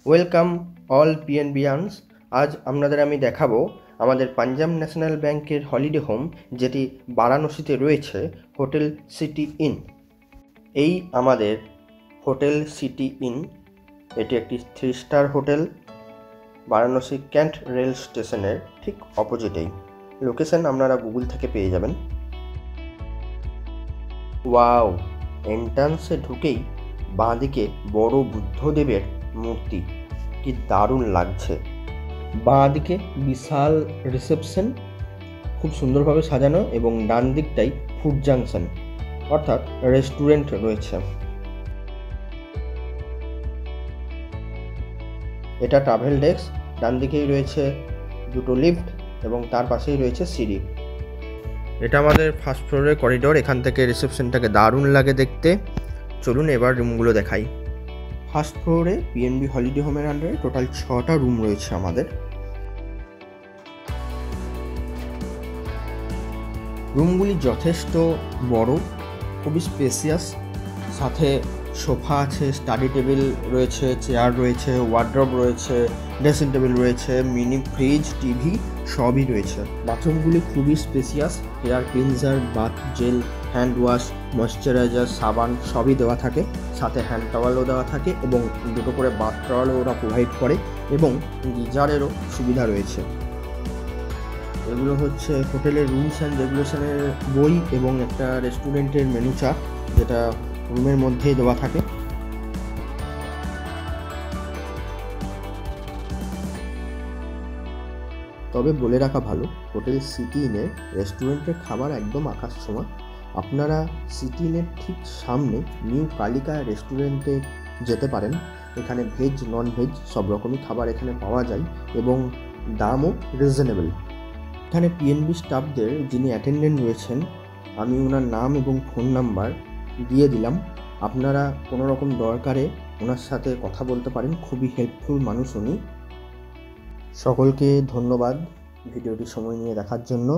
Welcome all পিএনবিয়ান্স। আজ আপনাদের আমি দেখাবো আমাদের পাঞ্জাব ন্যাশনাল ব্যাংকের হলিডে হোম, যেটি বারাণসীতে রয়েছে, হোটেল সিটি ইন। এই আমাদের হোটেল সিটি ইন, এটি একটি 3 star hotel, Varanasi can't rail স্টেশনের ঠিক অপোজিটেই। লোকেশন আপনারা গুগল থেকে পেয়ে যাবেন। ওয়াও, এন্ট্রান্সে ঢুকেই বাঁদিকে বড় বুদ্ধদেবের মূর্তি, কি দারুণ লাগছে। বাঁদিকে বিশাল রিসেপশন, খুব সুন্দরভাবে সাজানো, এবং ডান দিকটাই ফুড জাংশন অর্থাৎ রেস্টুরেন্ট রয়েছে। এটা ট্রাভেল ডেস্ক, ডান দিকেই রয়েছে দুটো লিফট এবং তার পাশেই রয়েছে সিঁড়ি। এটা আমাদের ফার্স্ট ফ্লোরের করিডোর, এখান থেকে রিসেপশনটাকে দারুণ লাগে দেখতে। চলুন এবার রুমগুলো দেখাই। ফার্স্ট ফ্লোরে পিএনবি হলিডে হোমের আন্ডারে টোটাল 6টা রুম রয়েছে আমাদের। রুমগুলি যথেষ্ট বড়, খুবই স্পেসিয়াস, সাথে সোফা আছে, স্টাডি টেবিল রয়েছে, চেয়ার রয়েছে, ওয়ার্ড্রব রয়েছে, ড্রেসিং টেবিল রয়েছে, মিনি ফ্রিজ, টিভি সবই রয়েছে। বাথরুমগুলি খুবই spacious, hair cleanser, bath gel, hand wash, moisturiser, সাবান সবই দেওয়া থাকে, সাথে হ্যান্ড টাওয়ালও দেওয়া থাকে এবং দুটো করে বাথ টাওয়ালও ওরা প্রোভাইড করে, এবং গিজারেরও সুবিধা রয়েছে। এগুলো হচ্ছে হোটেলের রুলস অ্যান্ড রেগুলেশনের বই এবং একটা রেস্টুরেন্টের মেনু চার্ট, যেটা রুমের মধ্যেই দেওয়া থাকে। তবে বলে রাখা ভালো, হোটেল সিটি ইনের রেস্টুরেন্টের খাবার একদম আকাশ ছোঁয়া। আপনারা সিটি ইনের ঠিক সামনে নিউ কালিকা রেস্টুরেন্টে যেতে পারেন। এখানে ভেজ নন ভেজ সব রকমই খাবার এখানে পাওয়া যায় এবং দামও রিজনেবল। এখানে পিএনবি স্টাফদের যিনি অ্যাটেন্ডেন্ট রয়েছেন, আমি ওনার নাম এবং ফোন নাম্বার দিয়ে দিলাম। আপনারা কোনো রকম দরকারে ওনার সাথে কথা বলতে পারেন, খুবই হেল্পফুল মানুষ উনি। সকলকে ধন্যবাদ ভিডিওটি সময় নিয়ে দেখার জন্য।